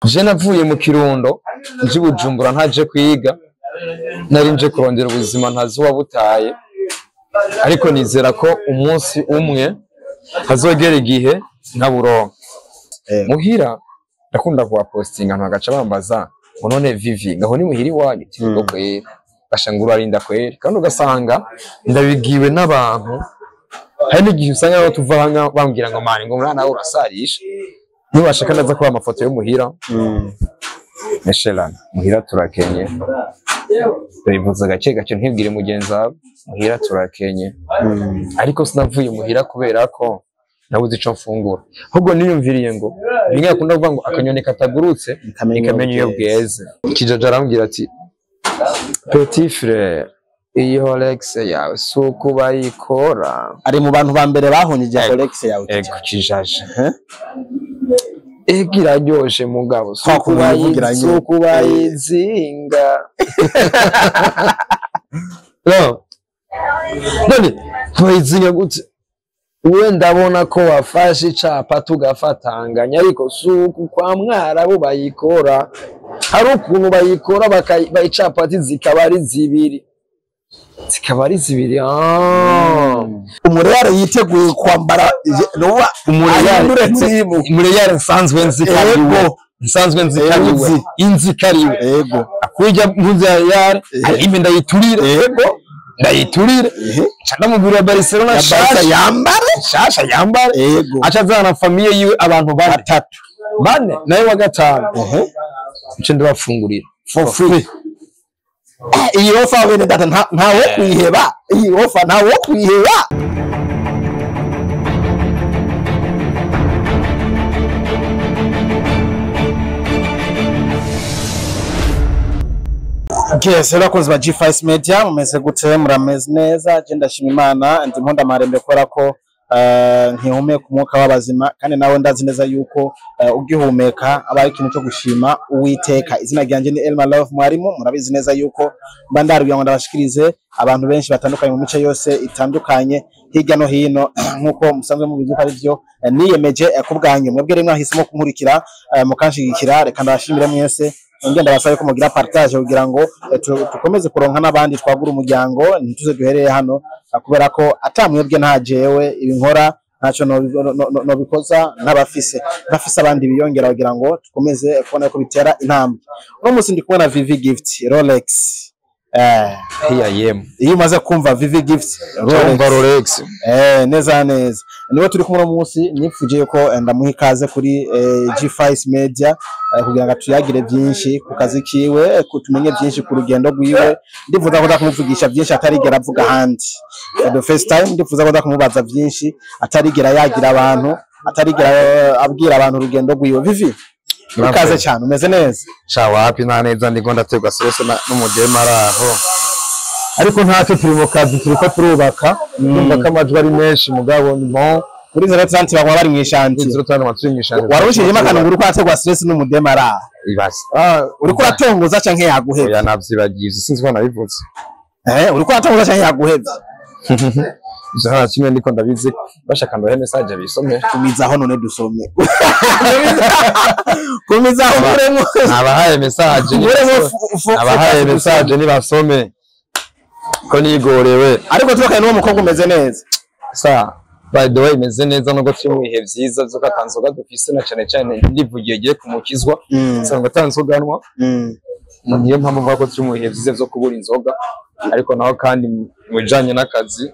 je navuye mu Kirundo nje Bujumbura ntaje kwiga nari nje kurondera ubuzima ntazi wabutaye ariko nizera ko umunsi umwe hazogera igihe ntaburonka muhira ndakunda kuwa postinga abantu bagaca bambaza ngo none Vivi ngaho ni muhiri wanyu tigo kwera bashangura arinda kwera kandi ugasanga ndabigiwe n'abantu hari n'igihe usanga aho tuva hanga bambwira ngo mani ngo mwana urasarisha nibashaka naza kuba amafoto yo muhira Meshelana muhira turakenye bivuze gake gake ntibwire mugenzi wawe muhira turakenye ariko sinavuye muhira kubera ko nabuze ico mfungura ahubwo niyumviriye ngo rimwe akunda kuvuga ngo akanyone katagurutse ikamenya iyo bweze kijaja arambwira ati petit frère iyi Rolex yawe suko bayikora ari mu bantu ba mbere bahonye Rolex yawe ego kijaje iraryoshe mugabo suko bayizinga no none bayizinga gute uwe ndabona ko wafashe icapa tugafatanganya ariko suko kwa Mwarabu bayikora hari ukuntu bayikora bayicapati zikaba ari zibiri umureyare yiteguye kwambara nowa umureyare nsanzwe nzikariwe inzikariwe yego akujya mpuze yare imbe ndayiturire cyane mugura Barcelona shasha yambare yego acha zana famille yiwe abantu batatu bane naye wa gatanu cyo ndabafungurira for free iyi ofa bene data ntawo kwiheba iyi ofa ntawo kwiheba Yes, bakunzi ba G5 Media mumeze gute murameze neza je ndashima Imana ndi mponda marembe kora ko nkihumeka umwuka w'abazima kandi nawe ndazi neza yuko ugihumeka abaye ikintu cyo gushima Uwiteka izina ryanje ni Elma Love Mwarimu murabizi neza yuko mbandaruye ngo ndabashikirize abantu benshi batandukanye mu mice yose itandukanye hirya no hino nkuko musanzwe mubizi ko ari byo niyemeje kubwanyu mwebwe rimwe ahisemo kunkurikira mukanshigikira reka ndabashimire mwese ngenda basaye ko mugira partage kugira ngo tukomeze kuronka nabandi twagura umuryango ntituze duhereye hano kubera ko atamwebwe nta jewe ibinkora ntaco no bikoza nabafise abandi biyongera kugira ngo tukomeze kubona ko bitera intambwe uno munsi ndi kubona Vivi Gift Rolex iyo umaze kumva Vivi Gift Rolex neza niwe turi kumwe munsi nipfuje ko ndamuha ikaze kuri G5 Media kugira ngo tuyagire byinshi ku kazi kiwe kutumenye byinshi ku rugendo rwiwe ndifuza ko ndakumuvugisha byinshi atarigera avuga handi the first time ndifuza ko ndakumubaza byinshi atarigera yagira abantu atarigera abwira abantu urugendo rwiwe Vivi ikaze cyane umeze neza shawa happy na neza ndiko ndategwa stress n'umudema araho ariko ntacyo turi mu kazi turiko turubaka ndumva ko amajwi ari menshi mugabo ni bon kuri 030 bakwa bari mwishanti 030 maturi mwishanti warushije makana nguru ko ategwa stress n'umudema araho ibasi uriko atongoza canke yaguhebye oya navyibagiye sinzi ko nabivutse uriko atongoza canke yaguhebye Zahara kimwe ndiko ndabizi bashaka ndo message bisome kumizaho none dusome kumizaho muremo abahaye message ni basome ko nigorewe ariko tukaye no mukobwa umeze neza sa by the way imeze neza no gotse mu bihe byiza byo katanzoga dufise na cyane ndivugiye giye kumukizwa sanga tanzoganwa niyo mpamvu mvuga ko turi mu bihe byiza byo kubura inzoga ariko naho kandi mujanye n'akazi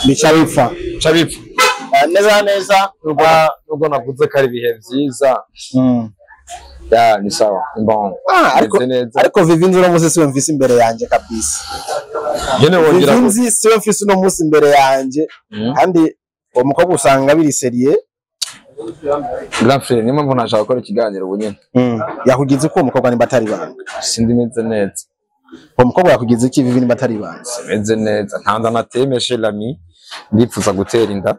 bica bipfa neza nubwo navuze ko ari ibihe byiza ya ni sawa bon ariko Vivi no munsi siwe mvise imbere yanje kabisa yene wongera Vivi siwe mvise no munsi imbere yanje kandi umukobwa usanga biri serie grand frère ni mpamvu nashaka gukora ikiganiro ubunyene yakugize ko umukobwa ni batari banga sindi meze neza umukobwa yakugize iki Vivi ni batari banga meze neza ntanza natemeshe lami ndipfuza gutera inda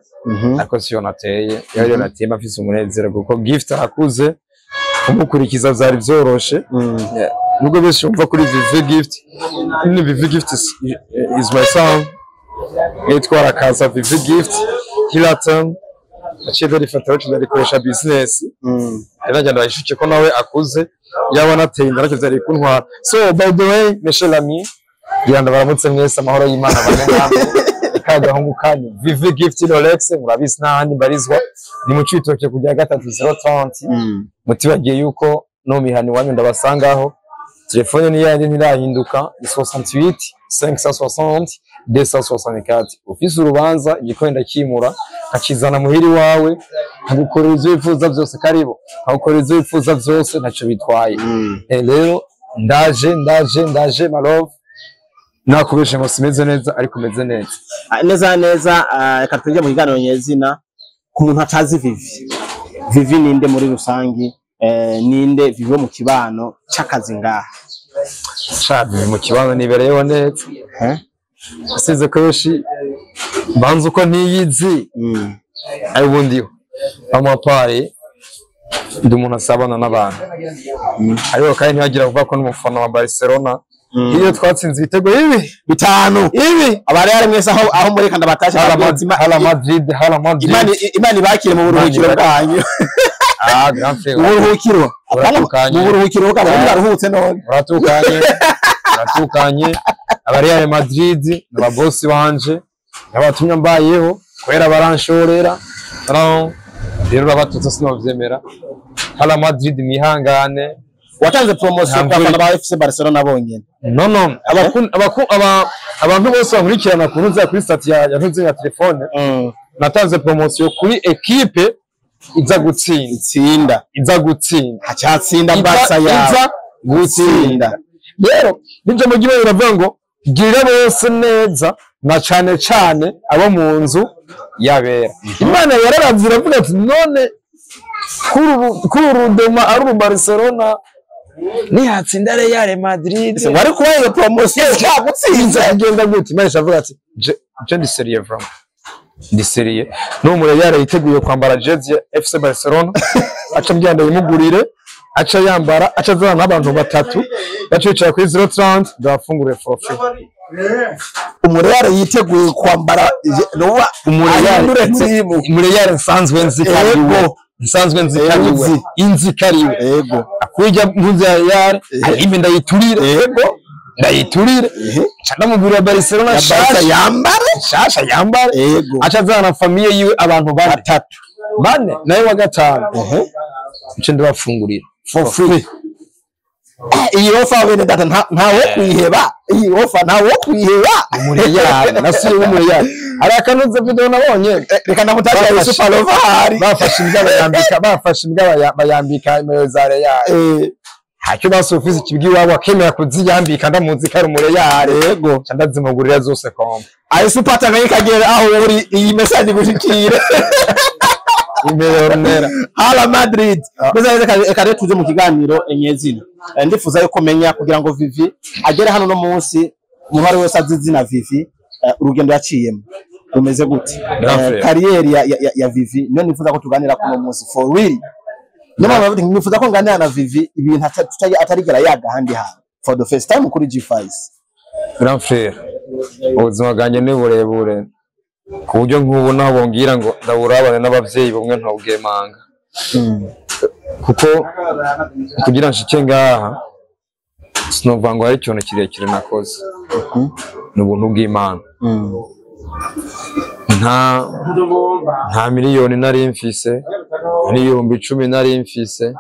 ariko siyo nateye yari natema afise umunezero kuko Gift akuze umukurikiza byari byoroshe nubwo bese umva kuri Vivi Gift ni Vivi Gift is my son etwara kaza Vivi Gift Hilton aciye dari fatira cyo dari koresha business ndagenda bayishuke ko nawe akuze yabona ateye ndarake vyari kuntwara. So by the way mes chers amis, yanda baramutse mwese amahoro y'Imana bane namwe. Ikagahungu kanyu Vivi Gift Rolex murabisi n'ahandi barizwa ni mu citoke kujya 3030 mutibagiye yuko no mihani wanyu ndabasangaho. Telefone ni yandi ntirahinduka 68 560 264. Ufise urubanza igikwenda kimura akizana muhiri wawe agukorera ivyo wifuza vyose karibo agukorera ivyo wifuza vyose ntaco bitwaye. Rero ndaje my love nakubeshe ngo simeze neza ariko meze neza neza. Reka tujye mu kiganiro nyezina ku muntu atazi Vivi ninde muri rusangi, ninde Vivi mu kibano cy'akazi ngaha. Shabi mu kibano nibereyeho neza asize koshi banze uko ntiyizi ari bundiho amapare ndi umuntu asabana n'abantu ariko kandi ntiyagira kuvuga ko n'umufana wa Barcelona iyo twatsinze ibitego bitanu abari ari mwese aho muri kanda batasha hala Madrid Imani bakire mu buruhukiro bwanyu. Grand frère uburuhukiro mu buruhukiro kandi baruhutse none ratukanye abari Real Madrid n'ababosi banje n'abatumye mbayeho kwera baranshorera rero babatutse sinovyemera. Hala Madrid mihangane watanze promotion kwa bana ba FC Barcelona bonyene. No abantu bose bankurikirana ku ntuza kuri stat ya ntuze ya telefone natanze promotion kuri equipe iza gutsinda acyatsinda Barca yawe gutsinda. Rero ninje mu gihe uravuga ngo girira bose neza na cane abo mu nzu yabera. Imana yararavira avuga ati none kuru doma ari Barcelona nihatsinda Real Madrid wari kuba iyo promotion cyagutsinze agenda gute. Imana avuga ati je ndi serieux vraiment ndi serieux no mu Real yiteguye kwambara jersey ya FC Barcelona aca mbyanda yimugurire aca yambara aca zana n'abantu batatu bacicara kuri 030 ndafungure forfait. Umureyare yiteguye kwambara nowa umureyare nsanzwe nzikariwe inzikariwe yego akujya mpunzi ya Real arime ndayiturire cyane mu biro Barcelona shasha yambare yego aca zana famille yiwe abantu batatu bane nayo wa gatanu nce ndabafungurira for free. Iyi offer wene data ntawo kwiheba umureyare nasuye umureyare ari akanuze video nabonye reka ndamutaje super lover hari bafashe imbwa bayambika imero za Real hacyo basofisi kibwi wabo akemera kuziyambika ndamuzi kari umureyare yego ndazimugurira zose komba ayi super tanga ikagera aho uri iyi message gushikira imero nera hala Madrid bezeze kare tuze mu kiganiro enyezina ndifuza yuko menya kugira ngo Vivi agere hano no munsi umubare wese azizina Vivi urugendo yaciyemo rumeze gute kariyeri ya Vivi none nifuza ko tuganira kuno munsi for real. Nyuma nifuza ko nganira na Vivi ibintu atarigera yaga handi ha for the first time kuri G5. Grand frère ubuzima bwanjye ni burebure ku buryo nk'ubu nabongira ngo ndaburabane n'abavyeyi bamwe ntawugiye manga kuko kugira nshike ngaha sinova ngo ari ikintu kirekire nakoze n'ubuntu bw'Imana. nta miliyoni nari mfise n'ibihumbi 10 nari mfise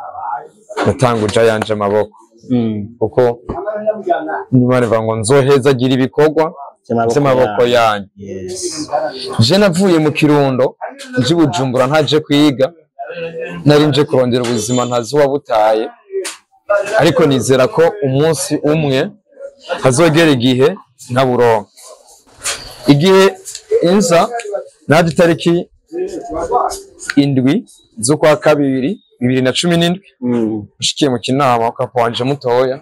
natanguje yanje amaboko kuko Imana ivuga ngo nzoheza gira ibikorwa by'amaboko yanyu. Je navuye mu Kirundo nje Bujumbura ntaje kwiga nari nje kurondera ubuzima ntazi wabutaye ariko nizera ko umunsi umwe hazogera igihe ntaburonka. Igihe inza nadi tariki 7 z'ukwa kabiri 2017 ushikiye mu kinama ukapwanje mutoya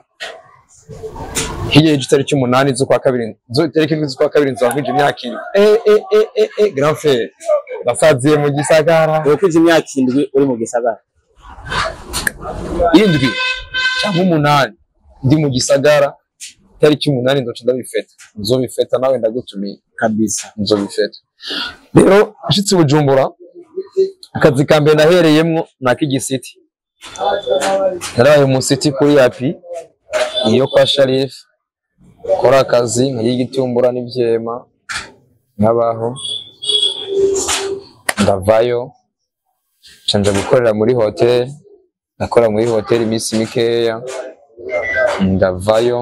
hiye tariki 8 z'ukwa kabiri tariki 7 z'ukwa kabiri nzavuje imyaka grand frère basaziye mu gisagara ukuje imyaka 7 uri mu gisagara 7 cyangwa 8 ndi mu gisagara tariki 8 ndoca ndabifeta nzobifeta nawe ndagutumiye kabisa nzobifeta. Rero ashitse Bujumbura akazi kambe nahereyemwo nakigisiti narabaye mu city kuri yapi iyo kwa Sharif kora akazi nk'igitumbura n'ivyema nkabaho ndavayo canja gukorera muri hotel nakora muri hotel iminsi mikeya ndavayo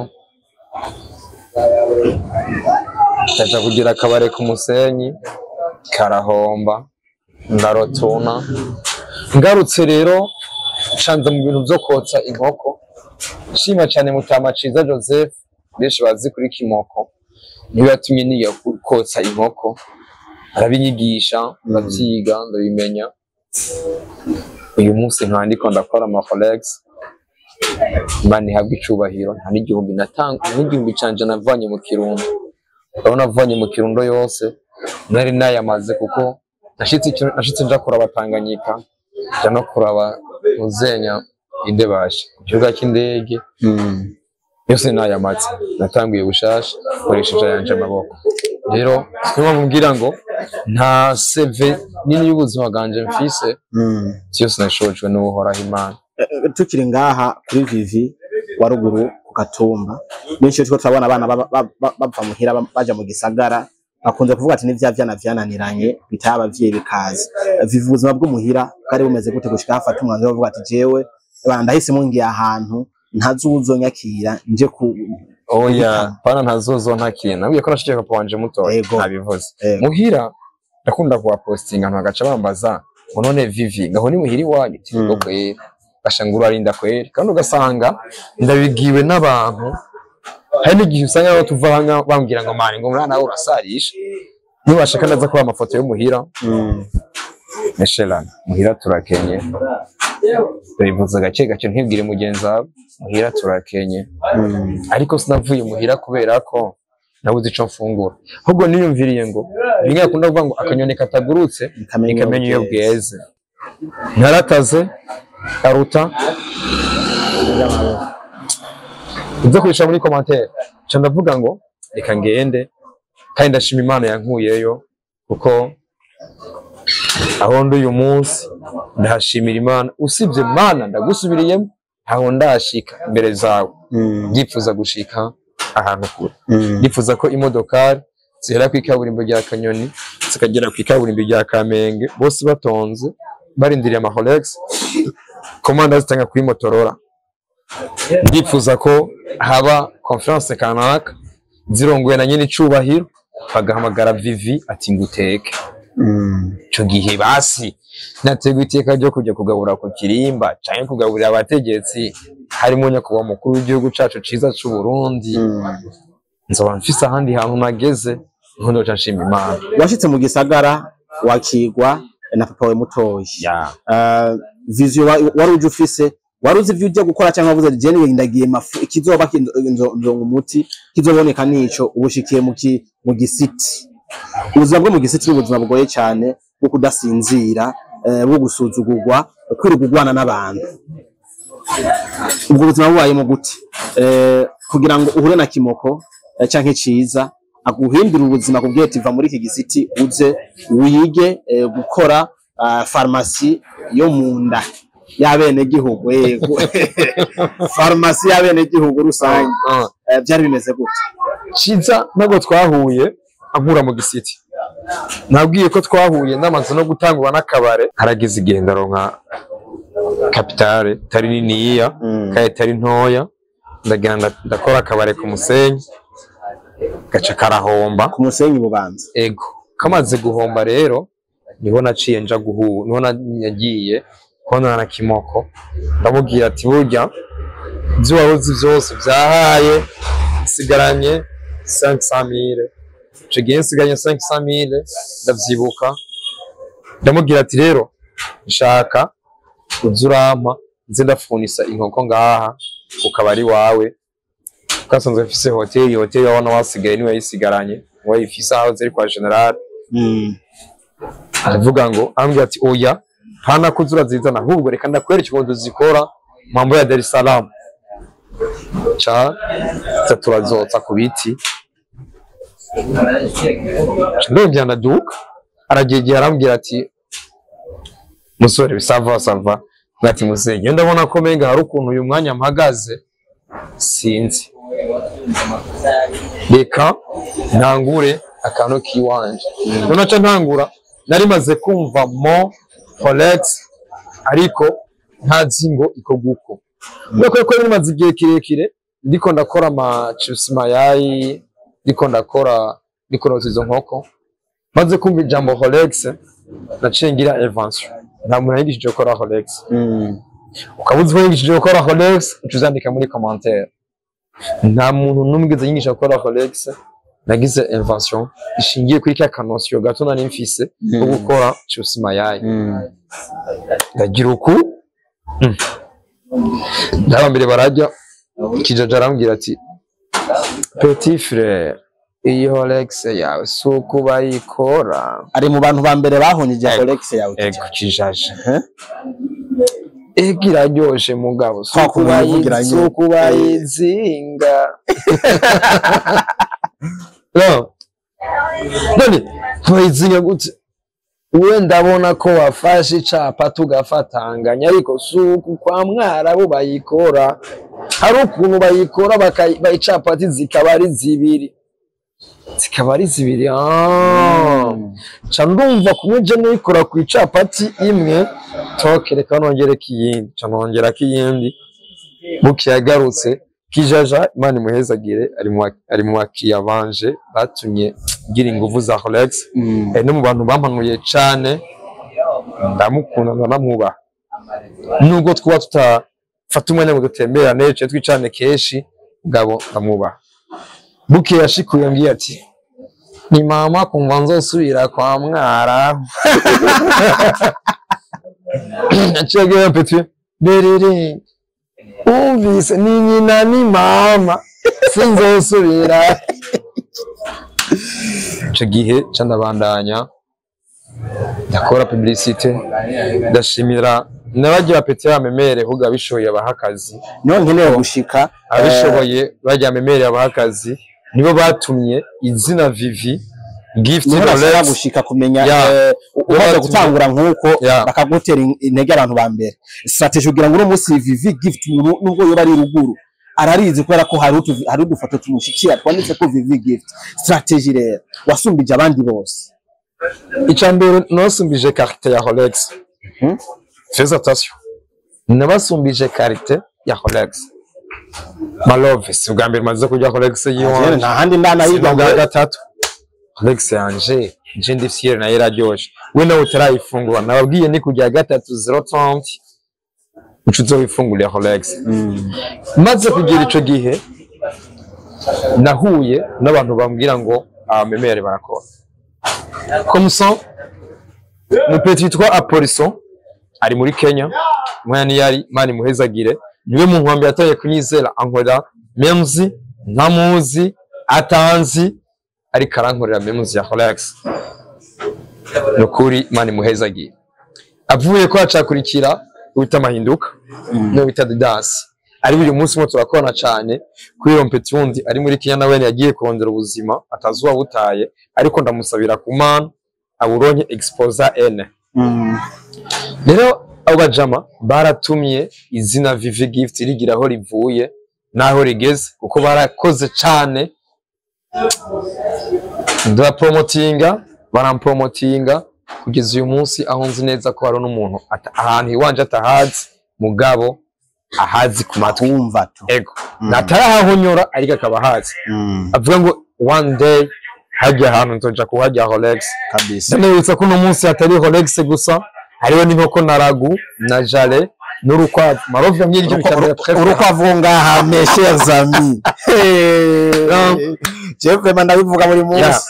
ndaja kugira akabare ku Musenyi karahomba ndarotuna ngarutse rero canza mu bintu vyo kotsa inkoko shima cyane Mutama Ciza Joseph benshi bazi kuri Kimoko niyo yatumye niya kotsa inkoko arabinyigisha ndavyiga ndabimenya uyu munsi nkandiko ndakora ama Forex mani habwa icubahiro nta n'igihumbi natanga n'igihumbi canje navanye mu Kirundo urabona navanye mu Kirundo yose nari nayamaze kuko nashitse nja kuraba Tanganyika ja no kuraba uzenya indebashe kibuga cy'indege yose nayamaze natanguye bushasha koresheje yanje amaboko rero niba mumbwira ngo nta CV nini y'ubuzima bwanje mfise cyose nashojwe n'uhoraho Imana. Tukiri ngaha kuri Vivi wa ruguru ku Gatumba n'icyo two turabona abana bapfa muhira baja mu gisagara bakunze kuvuga ati n'ivyana vyananiranye bitaye abavyeyi bikaza. Vivi ubuzima bw'umuhira kari bumeze gute gushika hafata umwanzuro bavuga ati jewe ndahise mungiye ahantu ntazuzonyakira nje ku oya pana ntazozontakira nabwiye ko nashije papa wanje muto nabivuze muhira ndakunda kuwa posting abantu bagaca bambaza ngo none Vivi ngaho ni muhiri wanyu tigo kwera bashangura arinda kwera kandi ugasanga ndabigiwe n'abantu hari n'igihe usanga aho tuva hanga bambwira ngo mari ngo murana urasarisha nibashaka naza kuba amafoto yo muhira meshelana muhira turakenye bivuze gake ntibwire mugenzi wawe muhira turakenye ariko sinavuye muhira kubera ko nabuze ico mfungura ahubwo niyumviriye ngo bimwe akunda kuvuga ngo akanyone katagurutse ikamenya iyo bweze narakaze karuta ibyo kwisha muri commentaire cyo ndavuga ngo reka ngende kandi ndashima Imana yankuyeyo kuko aho ndi uyu munsi ndahashimira Imana usibye Mana ndagusubiriyemo aho ndashika imbere zawe ndifuza gushika ahantu kure ndifuza ko imodokari zihera ku ikaburimbo rya Kanyoni zikagera ku ikaburimbo rya Kamenge bose batonze barindiriye ama Rolex komanda zitanga kuri Motorola ndifuza ko haba conference kanaka zirongoye na nyine icubahiro bagahamagara Vivi ati nguteke cyo gihe basi nateguye iteka ryo kujya kugabura ku Kirimba cyane kugaburira abategetsi harimo nyakubahwa mukuru w'igihugu cacu ciza c'u Burundi nzoba mfise ahandi hantu nageze nkondo cashima Imana. Washitse mu gisagara wakigwa na papa we mutoyi vision wari uje ufise waruzi ivyo ujya gukora cyangwa wavuze je niwe ndagiye mafu ikizoba kinzo umuti kizoboneka nico ubushikiye mu gisiti ubuzima bwo mu gisiti n'ubuzima bugoye cyane bwo kudasinzira bwo gusuzugurwa kwirugurwana n'abantu ubwo buzima bubaye mu gute kugira ngo uhure na Kimoko canke Ciza aguhindura ubuzima kubwiye tiva muri iki gisiti uze wige gukora farmasi yo munda y'abene gihugu yego farmasi y'abene gihugu rusange byari bimeze gute Ciza nago twahuye ankura mu gisiti nabwiye ko twahuye ndamaze no gutangura n'akabare harageze igendaro nka kapitale tari niniya kaye tari ntoya ndagenda ndakora akabare ku Musenyi gaca karahomba ku Musenyi Bubanza ego kamaze guhomba rero niho naciye nja guhu niho nagiye kona na Kimoko ndamubwira ati burya byo wabuze byose byahaye sigaranye 500,000 cyo gihe nsiganye 500,000 ndavyibuka ndamubwira ati rero nshaka uzurampa nze ndafunisa inkoko ngaha ukabari wawe kasanzwe mfise hoteli wabona wasigaye niwe yisigaranye wayi ifise aho zeri kwa general aravuga ngo ambwira ati oya hana kuzura zizana ahubwo reka ndakwereka ikibondo zikora mambo ya Dar es Salaam cha turazotsa ku biti ndongera ndaduka aragegera arambwira ati musore bisava ngati Muzehe ndabona ko menga hari ukuntu uyu mwanya mpagaze sinzi reka ntangure akantu kiwanje nonaca ntangura nari maze kumva mo Rolex ariko ntazi ngo iko guko nuko ko nari maze igihe kirekire ndiko ndakora ama chips mayayi ndiko ndakora izo nkoko maze kumva ijambo Rolex naciye ngira invention nta muntu yigishije gukora Rolex ukabuze ko yigishije gukora Rolex ucuzandika muri commentaire nta muntu numwigeze yingisha gukora Rolex nagize invention ishingiye kuri ka kanosiyo gato nari mfise ko gukora chips mayayi ndagira uku ndabambere barajya kijaja arambwira ati petit frère iyo Rolex yawe suko bayikora ari mu bantu ba mbere bahonye Rolex yawe ego kijaje iraryoshe mugabo suko bayizinga no none bayizinga gute uwe ndabona ko wafashe icapa tugafatanganya ariko suko kwa Mwarabu bayikora hari ukuntu bayikora bayicapati zikaba ari zibiri ca ndumva kumuje n'ikora ku icapati imwe tokereka nongereka iyindi ca nongeraka iyindi bukiyagarutse kijaja Imana imuhezagire ari mu bakiriya banje batumye ngira inguvu za Rolex no mu bantu bampanuye cane ndamukunda ndamwubaha nubwo twaba tutafata umwanya ngo dutemberane twicane keshi ngabo ndamwubaha buke yashikuye ambwiye ati ni mama kumva nzosubira kwa Mwarabu acege petit berere umvise ni nyina ni mama sinzosubira ico gihe ca ndabandanya ndakora publicité ndashimira nabagira petit bamemere huga abishoboye abahakazi no nkeneye gushika abishoboye bajya memere abahakazi nibo batumye izina Vivi gift Rolex gushika kumenya umaze gutangura nkuko bakagutera intege abantu ba mbere strategy ugira ngo no munsi Vivi gift nubwo yo bari ruguru ararizi kubera ko hari udufoto tumushikiye twanditse ko Vivi gift strategy rero wasumbije abandi bose icambere nosumbije carte ya Rolex fais attention nabasumbije carte ya Rolex malove si bwa mbere maze kujya Rolex yiwa nta handi ndana yiga bwa gatatu Rolex yanje nje ndi fier na iraryoshe we nawe utarayifungura nababwiye ni kujya gatatu 030 ucuzo wifungura Rolex maze kugira ico gihe nahuye n'abantu bambwira ngo abamemere barakora comme ça mu petit toi Apolison ari muri Kenya mwana yari Imana imuhezagire niwe mu nkwambi yataye kunyizera ankorera memzi ntamuzi atanzi ari karankorera memzi ya Rolex nukuri Imana imuhezagire avuye ko acakurikira wita mahinduka no wita dance ari buri munsi mo turakorana cyane kuri rompeti wundi ari muri Kenya nawe yagiye kurondera ubuzima atazuba butaye ariko ndamusabira ku Mana aburonye exposa N rero abo bajama baratumye izina Vivi gift rigira aho rivuye naho rigeze kuko barakoze cyane barampromotinga kugeza uyu munsi aho nzi neza ko hari n'umuntu ahantu iwanje atahazi mugabo ahazi ku matwi wumva to ego natarahonyora ariko akaba hazi avuga ngo one day hajya ahantu nzoja kuhajya Rolex kabisa ndabitsa ko no munsi hatari Rolex gusa hariho n'inkoko na ragu na jale n'urukwavu marove myiryo bicyane urukwavu ngaha mes chers amis je vraiment ndabivuga muri munsi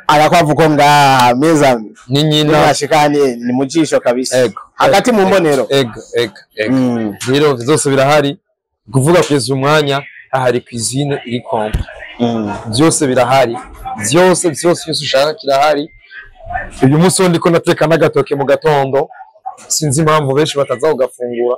agakwavu ko ngaha mes amis ni nyina bashikanye ni mujisho kabisa ego hagati mu mbonero ego rero zose birahari kuvuga kugeza umwanya ahari cuisine iri kompa byose birahari byose ushaka kirahari uyu munsi ndiko nateka n'agatoke mu gatondo sinzi impamvu benshi bataza kugafungura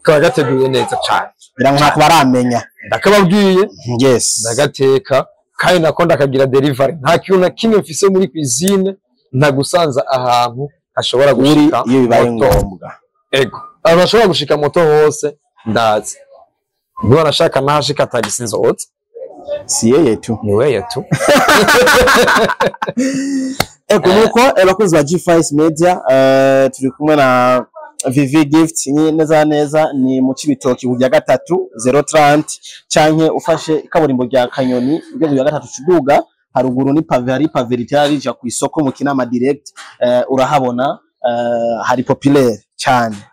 kaba gateguye neza cyane biranka ko baramenya ndakababwiye yes ndagateka kandi nako ndakagira delivery nta kintu na kimwe mfise muri cuisine ntagusanza ahantu ashobora gushika iyo bibaye ngombwa ego arashobora gushika moto hose ndazi ngo arashaka nashika tagisi nzotse si yeye tu ni weye tu eko nuko abakozi ba G5 Media turi kumwe na Vivi Gift neza ni mu Cibitoki ku 3 canke ufashe ikaburimbo rya Kanyoni ugeze ya 3 kiduga haruguru ni pave hari pave ritari rija ku isoko mu Kinama direct urahabona hari populaire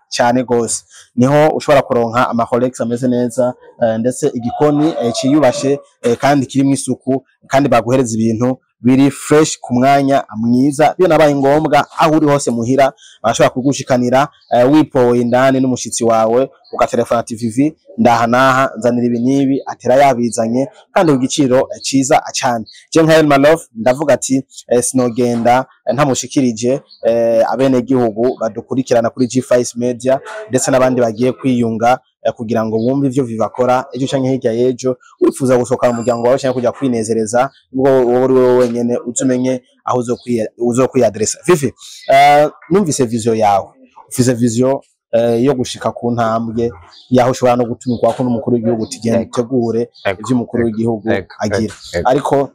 cyane gose niho ushobora kuronka ama Rolex ameze neza ndetse igikoni ciyubashe kandi kirimo isuku kandi baguhereza ibintu biri fresh ku mwanya mwiza byo nabaye ngombwa aho uri hose muhira bashobora kugushikanira wipowe indani n'umushitsi wawe ugaterefona TV ndahanaha nzanira ibi nibi atera yabizanye kandi ugiciro ciza acane je nka my love ndavuga ati sinogenda ntamushikirije abene gihugu badukurikirana kuri G5 Media ndetse nabandi bagiye kwiyunga kugira ngo bumve ivyo vivakora ejo canke hirya yejo wifuza gusohoka mu muryango wawe cyangwa kujya kwinezereza ubwo wowe wenyene utumenye aho uzo kwiadressa Vivi numvise vision yawe ufise vision yo gushika ku ntambwe yaho ushobora no gutumikwa ko n'umukuru w'igihugu tigenda tegure ivyo umukuru w'igihugu agira ariko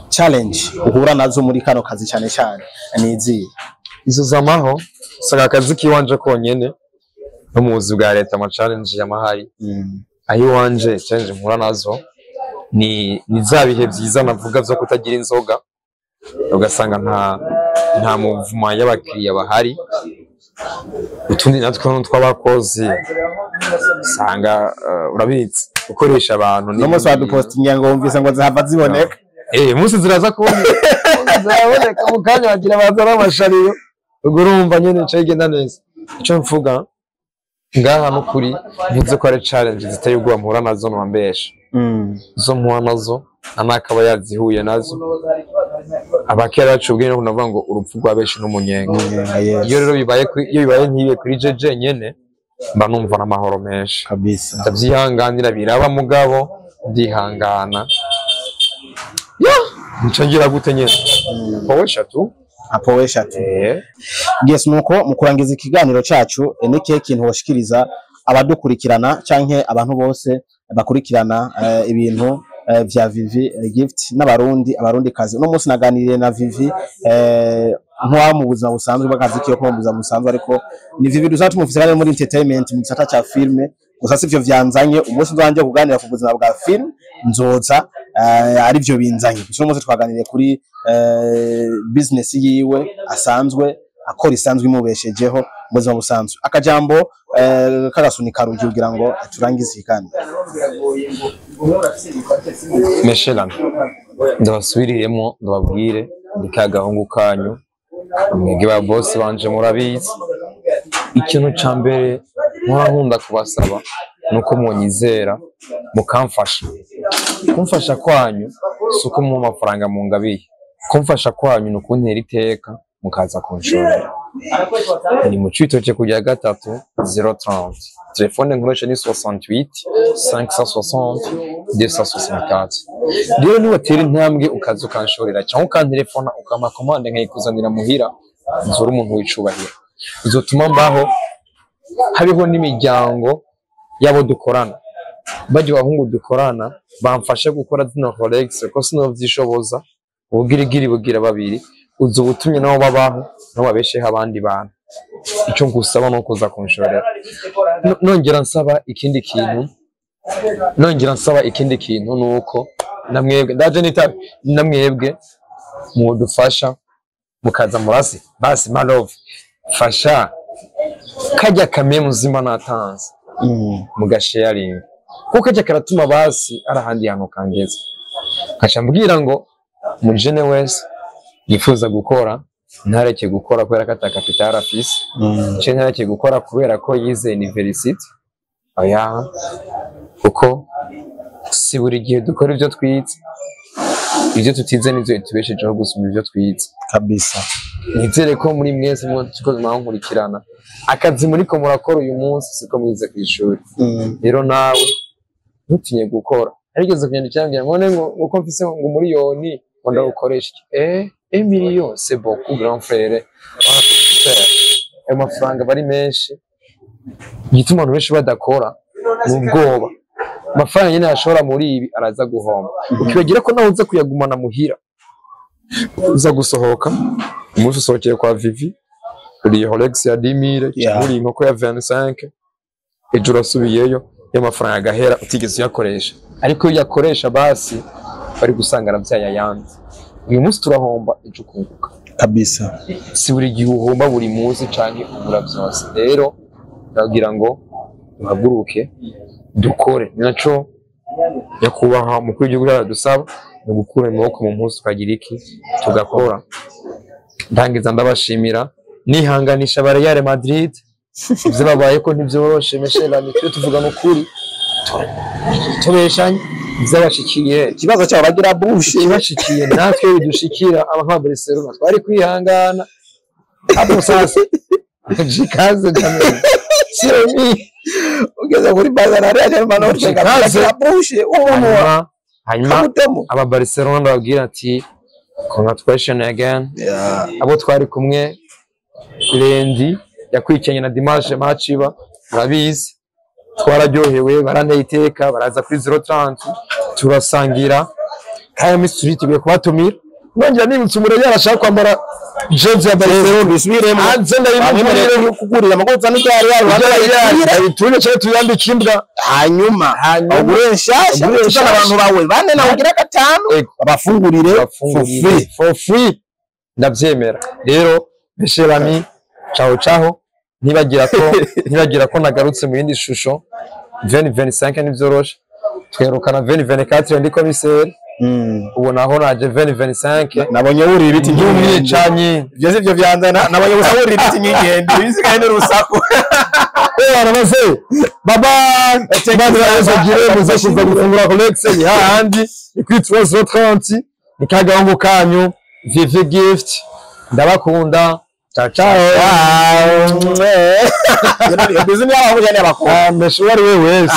challenge uhura nazo muri kano kazi cyane nizi izo zamaho saka akazi kiwanje konyene no mu buzi bwa leta ama challenge y'amahari aho wanje challenge mpura nazo ni zabihe byiza navuga zo kutagira inzoga ugasanga nta muvuma y'abakiriya bahari utundi natwe tw'abakozi sanga urabitse ukoresha abantu no musi wadupostinga ngo wumvise ngo zihava ziboneka musi ziraza kubona zaboneka mu kanya bagira bazana amashariro ubwo urumva nyene cagenda neza ico mvuga ngaha no kuri mvuze ko ari challenge ziteye ubwoba mpura nazo no mbesha zo mpura nazo anakaba yazihuye nazo abakera bacubwiye no kunavuga ngo urupfu rwa benshi n'umunyenga iyo rero bibaye ntibe kuri jeje nyene mba numva n'amahoro menshi kabisa ndavyihanganira biraba mugabo ndihangana nchangira gute nyene apowesha tu yes nuko mukurangiza ikiganiro cacu ni kihe kintu washikiriza abadukurikirana canke abantu bose bakurikirana ibintu vya Vivi Gift abarundi kazi no munsi naganiriye na Vivi ntwa mu buzima busanzwe bakazi kiyo ko mu buzima busanzwe ariko ni Vivi dusatu mufisana muri entertainment mu gisata ca filme gusa sivyo vyanzanye umunsi nzanje kuganira ku buzima bwa film nzoza ari byo binzanye gusa umunsi twaganiriye kuri business yiwe asanzwe akora isanzwe imubeshejeho mu buzima busanzwe akajambo kagasunika rugi kugira ngo turangize ikandi meshelana ndabasubiriremo ndababwire ndikagahungu kanyu mwege ba boss banje murabizi ikintu ca mbere nkunda kubasaba nuko mwonyizera mukamfasha kumfasha kwanyu suko mu mafaranga mu ngabiye kumfasha kwanyu nuko ntera iteka mukaza kunshorera ni mu Cibitoke kujya 3 telefone nkoresha ni 68 560 264 rero ni watera intambwe ukaza ukanshorera cyangwa ukantelefona ukama commande nkayikuzanira muhira nzura umuntu wicubahira bizotuma mbaho hariho n'imiryango yabo dukorana baje bahungu dukorana bamfasha gukora zino Rolex ko sinovyishoboza ubugirigiri bugira babiri uzo butumye nabo babaho no babesheho abandi bantu ico ngusaba no kuza kunshorera nongera nsaba ikindi kintu nuko namwebwe ndaje nita namwebwe mudufasha mukaza murasi basi my love fasha kajya kamwe muzima natanze mugasharing kuko kajya karatuma basi arahandi hano kangeze kashambwira ngo mujene wese yifuza gukora ntareke gukora kubera kata capital afise cyo ntareke gukora kubera ko yize university oya kuko si buri gihe dukora ivyo twize ivyo tutize nivyo tubeshejeho gusuma ivyo twize kabisa nizere ko muri mwese mwiko nkurikirana akazi muri ko murakora uyu munsi siko mwize kwishuri rero nawe ntutinye gukora arigeze kugenda cyangwa ngone ngo mfise ngo miliyoni wanda ukoresha million c'est beaucoup grand frère ayo mafaranga bari menshi gituma abantu benshi badakora mu bwoba amafaranga nyine yashora muri ibi araza guhomba ukibagira ko nawe uza kuyagumana muhira uza gusohoka umunsi usohokeye kwa Vivi uriye Rolex ya 10,000 cyangwa uriye inkoko ya 25 ejo urasubiyeyo y'amafaranga agahera utigeze uyakoresha ariko iyo yakoresha basi bari gusanga arabyaya yandi uyu munsi turahomba ejo kunguka kabisa si buri gihe uhomba buri munsi canke ubura byose rero ndagira ngo duhaguruke dukore ninaco yakubaha mu kwigihugu dusaba no gukura amaboko mu munsi tukagira iki tugakora ndangiza ndabashimira nihanganisha ba Real Madrid ivyo babaye ko ntivyoroshe meshela nitwe tuvuga no kuri tubeshanye byabashikiye ikibazo cyabo bagira bushe bashikiye natwe bidushikira aba Barcelona twari kwihangana hapo sasa jikaze jamani sio mimi ugeze muri Barcelona rero manotse bagira bushe hanyuma aba Barcelona ndababwira ati congratulations again abo twari kumwe Lendi yakwikanye na Dimanche Machiba urabizi twararyohewe baranteye iteka baraza kuri 030 turasangira kaya misuri tugiye kubatumira nongera nibutse umurenge arashaka kwambara jersey ya Barcelona bisubiremo hanze ndabimubwira kugurira amagoza n'igare yabo tuje cyo tuyambika imbwa hanyuma ugurenshasha abantu bawe bane nawe ugira gatanu abafungurire for free ndabyemera rero besherami ciao ntibagira ko nagarutse mu yindi shusho 2025 nivyoroshe twerukana 2024 ndi komiseri ubu naho naje 2025 nabonye wuri ibiti by'umwicanyi byo sivyo byanzana nabonye wuri ibiti nyingende bisigaye n'urusaku bamaze baba bandi bazagire muzakuza gufungura Rolex hahandi ikwitwa 030 nikagahungu kanyu Vivi Gift ndabakunda ciao ciao yo bizimya aho mujanye abakora mbese wari wewe wese